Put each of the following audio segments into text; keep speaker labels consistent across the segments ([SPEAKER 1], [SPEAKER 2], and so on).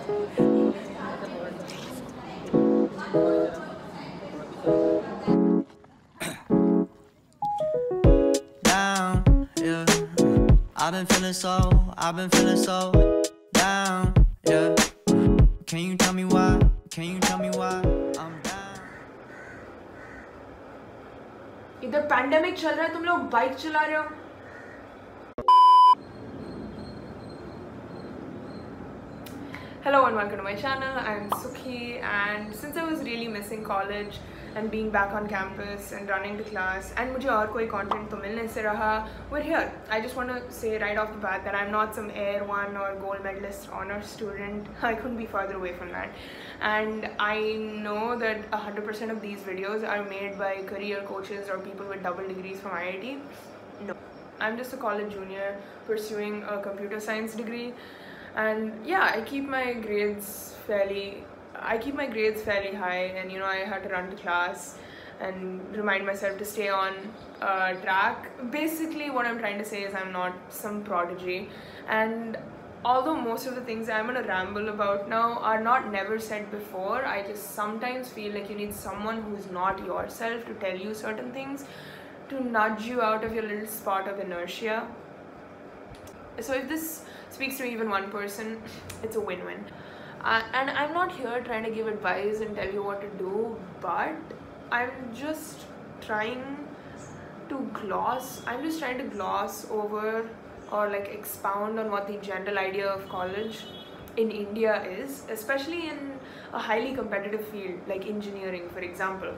[SPEAKER 1] Down, yeah. I've been feeling so down, yeah. Can you tell me why? Can you tell me why I'm down?
[SPEAKER 2] इधर pandemic चल रहा है, तुम लोग bike चला रहे हो. Hello and welcome to my channel. I'm Sukhi, and since I was really missing college and being back on campus and running to class and मुझे और कोई content तो मिल नहीं से रहा, we're here. I just want to say right off the bat that I'm not some Air 1 or gold medalist honor student. I couldn't be farther away from that. And I know that 100% of these videos are made by career coaches or people with double degrees from IIT. No. I'm just a college junior pursuing a computer science degree. And yeah, I keep my grades fairly high, and you know, I had to run to class and remind myself to stay on track. Basically what I'm trying to say is I'm not some prodigy, and although most of the things I'm gonna ramble about now are not never said before, I just sometimes feel like you need someone who's not yourself to tell you certain things, to nudge you out of your little spot of inertia. So if this speaks to even one person, it's a win-win. And I'm not here trying to give advice and tell you what to do, but I'm just trying to gloss over or like expound on what the general idea of college in India is, especially in a highly competitive field like engineering, for example.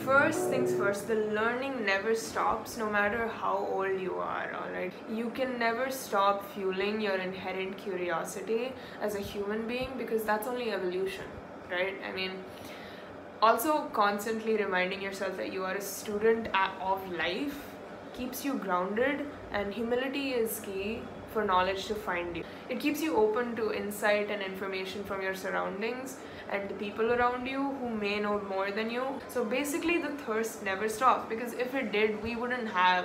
[SPEAKER 2] First things first, the learning never stops no matter how old you are, alright? You can never stop fueling your inherent curiosity as a human being, because that's only evolution, right? I mean, also constantly reminding yourself that you are a student of life keeps you grounded, and humility is key for knowledge to find you. It keeps you open to insight and information from your surroundings and the people around you who may know more than you. So basically the thirst never stops, because if it did, we wouldn't have,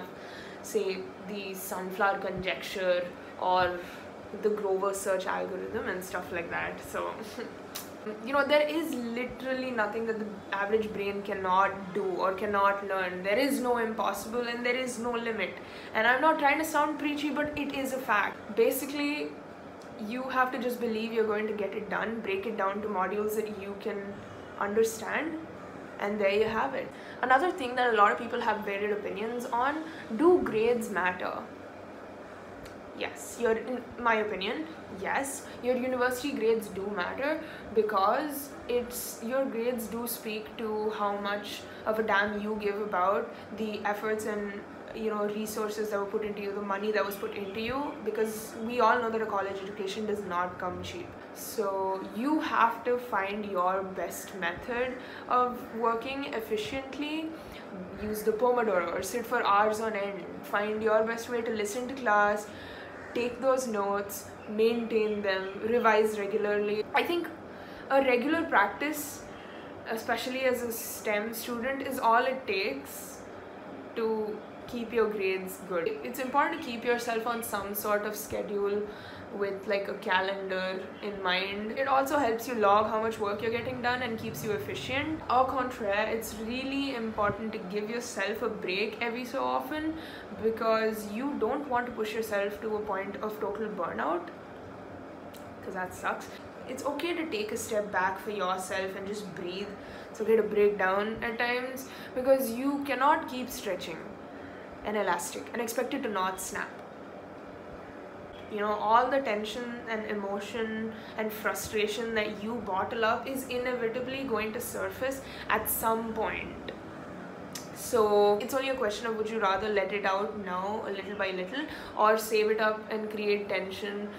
[SPEAKER 2] say, the sunflower conjecture or the Grover search algorithm and stuff like that. So you know, there is literally nothing that the average brain cannot do or cannot learn. There is no impossible and there is no limit. And I'm not trying to sound preachy, but it is a fact. Basically, you have to just believe you're going to get it done, break it down to modules that you can understand, and there you have it. Another thing that a lot of people have varied opinions on: do grades matter? Yes, in my opinion, yes, your university grades do matter, because your grades do speak to how much of a damn you give about the efforts and, you know, resources that were put into you, the money that was put into you, because we all know that a college education does not come cheap. So you have to find your best method of working efficiently. Use the Pomodoro or sit for hours on end. Find your best way to listen to class, take those notes, maintain them, revise regularly. I think a regular practice, especially as a STEM student, is all it takes to keep your grades good. It's important to keep yourself on some sort of schedule with like a calendar in mind. It also helps you log how much work you're getting done and keeps you efficient. Au contraire, it's really important to give yourself a break every so often, because you don't want to push yourself to a point of total burnout, because that sucks. It's okay to take a step back for yourself and just breathe. It's okay to break down at times, because you cannot keep stretching an elastic and expect it to not snap. You know, all the tension and emotion and frustration that you bottle up is inevitably going to surface at some point. So it's only a question of, would you rather let it out now, a little by little, or save it up and create tension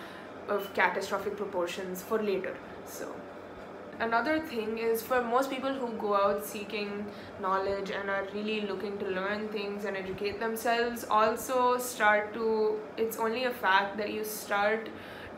[SPEAKER 2] of catastrophic proportions for later. So another thing is, for most people who go out seeking knowledge and are really looking to learn things and educate themselves, also it's only a fact that you start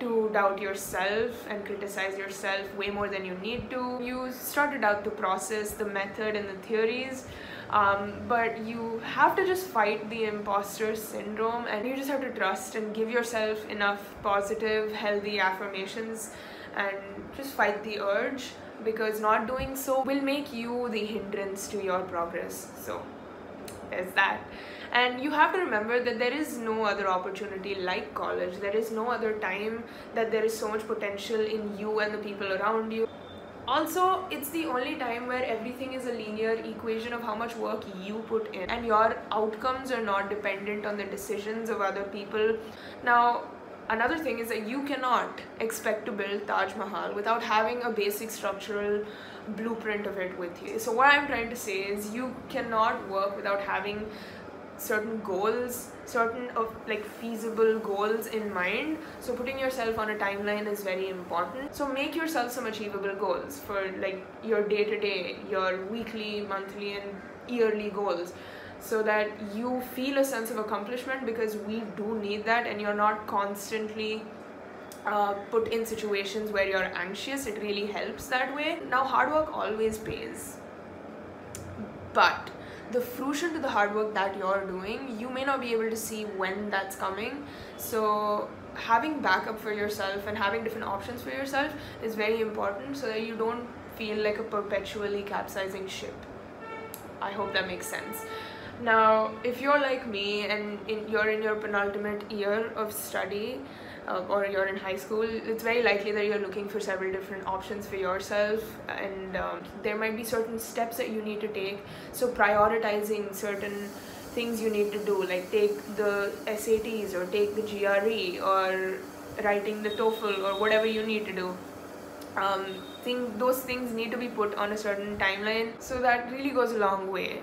[SPEAKER 2] to doubt yourself and criticize yourself way more than you need to. You start to doubt the process, the method, and the theories. But you have to just fight the imposter syndrome, and you just have to trust and give yourself enough positive, healthy affirmations and just fight the urge, because not doing so will make you the hindrance to your progress. So there's that. And you have to remember that there is no other opportunity like college. There is no other time that there is so much potential in you and the people around you. Also, it's the only time where everything is a linear equation of how much work you put in, and your outcomes are not dependent on the decisions of other people. Now, another thing is that you cannot expect to build Taj Mahal without having a basic structural blueprint of it with you. So what I'm trying to say is you cannot work without having certain goals, certain of like feasible goals in mind. So putting yourself on a timeline is very important. So make yourself some achievable goals for like your day-to-day, your weekly, monthly, and yearly goals, so that you feel a sense of accomplishment, because we do need that, and you're not constantly put in situations where you're anxious. It really helps that way. Now, hard work always pays, but the fruition to the hard work that you're doing, you may not be able to see when that's coming. So having backup for yourself and having different options for yourself is very important, so that you don't feel like a perpetually capsizing ship. I hope that makes sense. Now, if you're like me and you're in your penultimate year of study, or you're in high school, it's very likely that you're looking for several different options for yourself, and there might be certain steps that you need to take. So prioritizing certain things you need to do, like take the SATs or take the GRE or writing the TOEFL or whatever you need to do. Those things need to be put on a certain timeline, so that really goes a long way.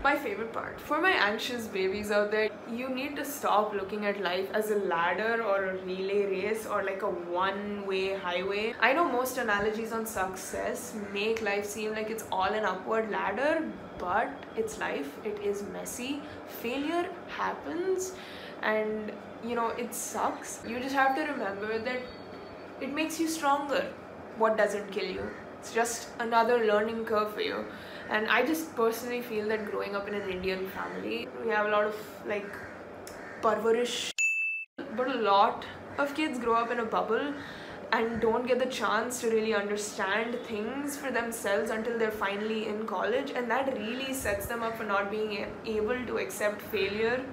[SPEAKER 2] My favorite part. For my anxious babies out there, you need to stop looking at life as a ladder or a relay race or like a one-way highway. I know most analogies on success make life seem like it's all an upward ladder, but it's life. It is messy. Failure happens, and you know, it sucks. You just have to remember that it makes you stronger. What doesn't kill you? It's just another learning curve for you. And I just personally feel that growing up in an Indian family, we have a lot of like parvarish, but a lot of kids grow up in a bubble and don't get the chance to really understand things for themselves until they're finally in college, and that really sets them up for not being able to accept failure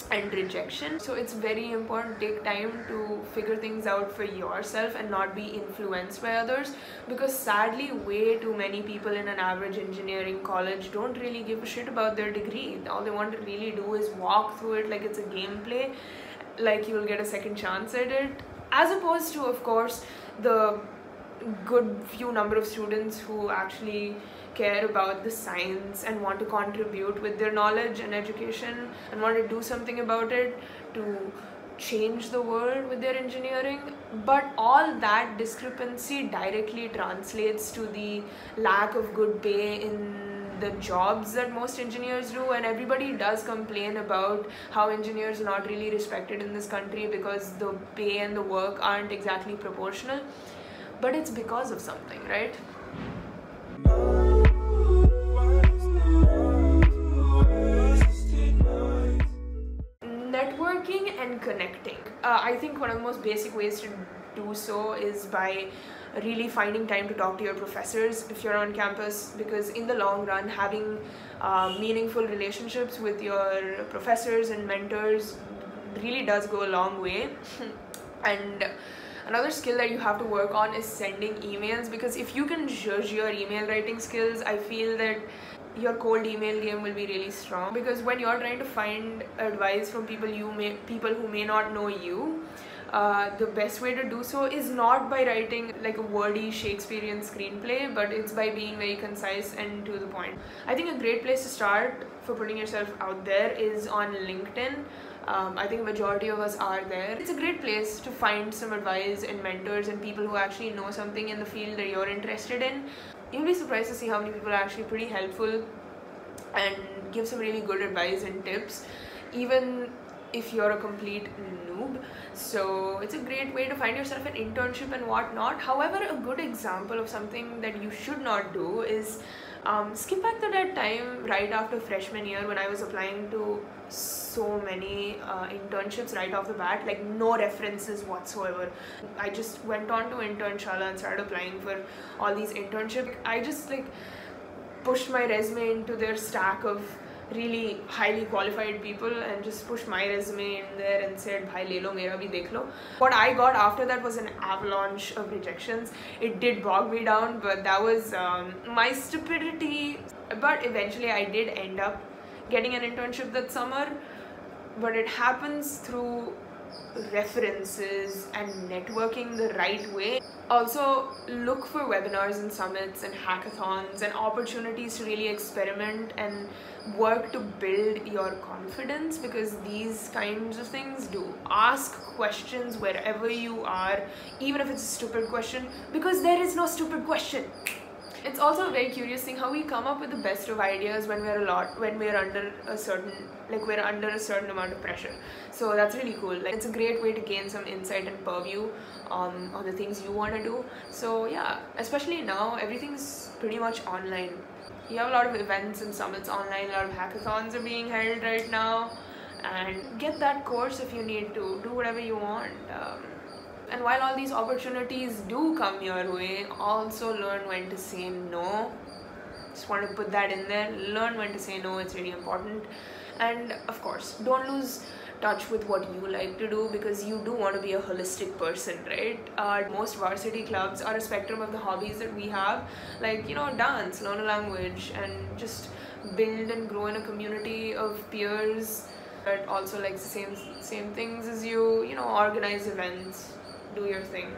[SPEAKER 2] and rejection. So it's very important to take time to figure things out for yourself and not be influenced by others, because sadly way too many people in an average engineering college don't really give a shit about their degree. All they want to really do is walk through it like it's a gameplay, like you'll get a second chance at it, as opposed to, of course, the good few number of students who actually care about the science and want to contribute with their knowledge and education and want to do something about it to change the world with their engineering. But all that discrepancy directly translates to the lack of good pay in the jobs that most engineers do, and everybody does complain about how engineers are not really respected in this country because the pay and the work aren't exactly proportional, but it's because of something, right? Networking and connecting. I think one of the most basic ways to do so is by really finding time to talk to your professors if you're on campus, because in the long run, having meaningful relationships with your professors and mentors really does go a long way. And another skill that you have to work on is sending emails, because if you can judge your email writing skills, I feel that your cold email game will be really strong. Because when you're trying to find advice from people who may not know you, the best way to do so is not by writing like a wordy Shakespearean screenplay, but it's by being very concise and to the point. I think a great place to start for putting yourself out there is on LinkedIn. I think a majority of us are there. It's a great place to find some advice and mentors and people who actually know something in the field that you're interested in. You'll be surprised to see how many people are actually pretty helpful and give some really good advice and tips, even if you're a complete noob. So it's a great way to find yourself an internship and whatnot. However, a good example of something that you should not do is skip back to that time right after freshman year when I was applying to so many internships right off the bat, like no references whatsoever. I just went on to Internshala and started applying for all these internships. I just like pushed my resume into their stack of really highly qualified people and just pushed my resume in there and said, bhai le lo, mera bhi dekh lo. What I got after that was an avalanche of rejections. It did bog me down, but that was my stupidity. But eventually I did end up getting an internship that summer, but it happens through references and networking the right way. Also, look for webinars and summits and hackathons and opportunities to really experiment and work to build your confidence, because these kinds of things do. Ask questions wherever you are, even if it's a stupid question, because there is no stupid question. It's also a very curious thing how we come up with the best of ideas when we're under a certain amount of pressure. So that's really cool. Like, it's a great way to gain some insight and purview on the things you want to do. So yeah, especially now everything's pretty much online. You have a lot of events and summits online, a lot of hackathons are being held right now, and get that course if you need to. Do whatever you want. And while all these opportunities do come your way, also learn when to say no. Just want to put that in there. Learn when to say no, it's really important. And of course, don't lose touch with what you like to do, because you do want to be a holistic person, right? Most varsity clubs are a spectrum of the hobbies that we have, like, you know, dance, learn a language, and just build and grow in a community of peers that also likes the same things as you. You know, organize events, do your thing.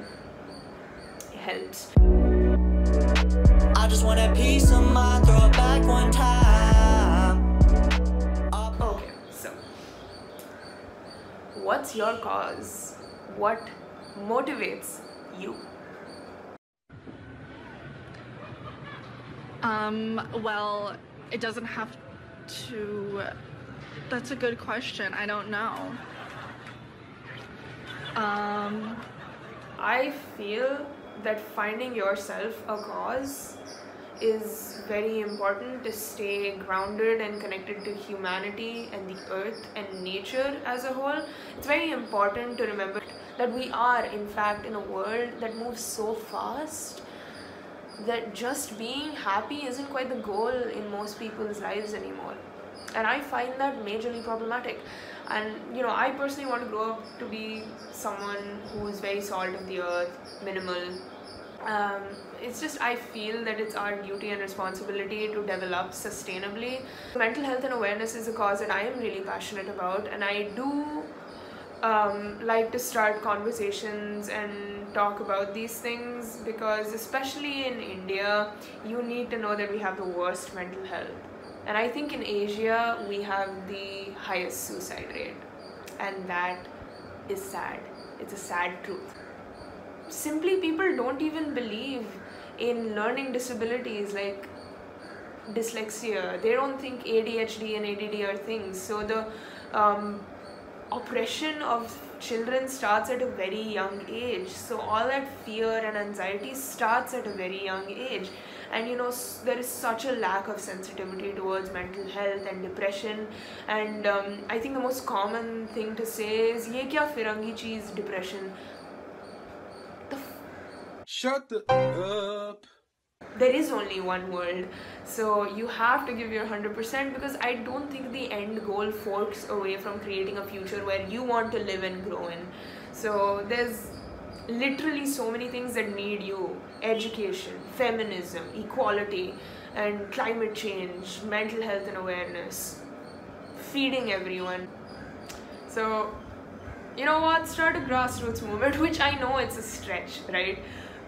[SPEAKER 2] It helps.
[SPEAKER 1] I just want that piece of my throw it back one time.
[SPEAKER 2] Okay, so what's your cause? What motivates you?
[SPEAKER 3] Well, it doesn't have to. That's a good question. I don't know.
[SPEAKER 2] I feel that finding yourself a cause is very important to stay grounded and connected to humanity and the earth and nature as a whole. It's very important to remember that we are, in fact, in a world that moves so fast that just being happy isn't quite the goal in most people's lives anymore. And I find that majorly problematic. And you know, I personally want to grow up to be someone who is very salt of the earth, minimal. It's just, I feel that it's our duty and responsibility to develop sustainably. Mental health and awareness is a cause that I am really passionate about, and I do like to start conversations and talk about these things, because especially in India, you need to know that we have the worst mental health. And I think in Asia, we have the highest suicide rate. And that is sad. It's a sad truth. Simply, people don't even believe in learning disabilities like dyslexia. They don't think ADHD and ADD are things. So the oppression of children starts at a very young age. So all that fear and anxiety starts at a very young age. And you know, there is such a lack of sensitivity towards mental health and depression. And I think the most common thing to say is, "Ye kya firangi cheez, depression."
[SPEAKER 4] Shut the up.
[SPEAKER 2] There is only one world, so you have to give your 100%, because I don't think the end goal forks away from creating a future where you want to live and grow in. So there's literally so many things that need you: education, feminism, equality, and climate change, mental health and awareness, feeding everyone. So you know what, start a grassroots movement, which I know it's a stretch, right?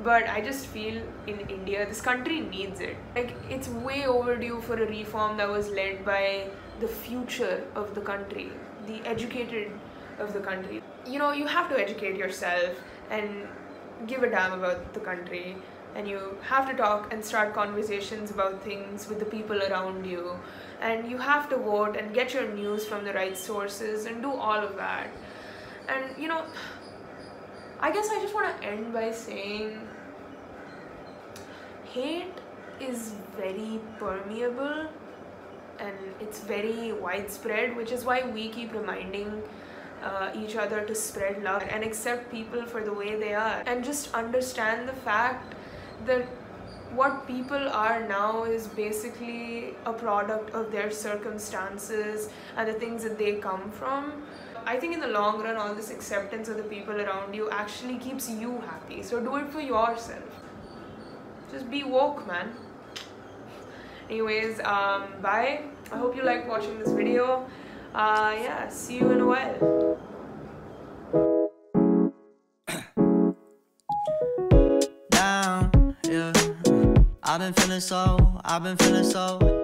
[SPEAKER 2] But I just feel in India, this country needs it. Like, it's way overdue for a reform that was led by the future of the country, the educated of the country. You know, you have to educate yourself and give a damn about the country. and you have to talk and start conversations about things with the people around you, and you have to vote and get your news from the right sources and do all of that. And you know, I guess I just want to end by saying hate is very permeable and it's very widespread, which is why we keep reminding each other to spread love and accept people for the way they are, and just understand the fact that what people are now is basically a product of their circumstances and the things that they come from. I think in the long run, all this acceptance of the people around you actually keeps you happy, so do it for yourself. Just be woke, man. Anyways, bye. I hope you liked watching this video. Yeah, see you in a while.
[SPEAKER 1] Down, yeah. I've been feeling so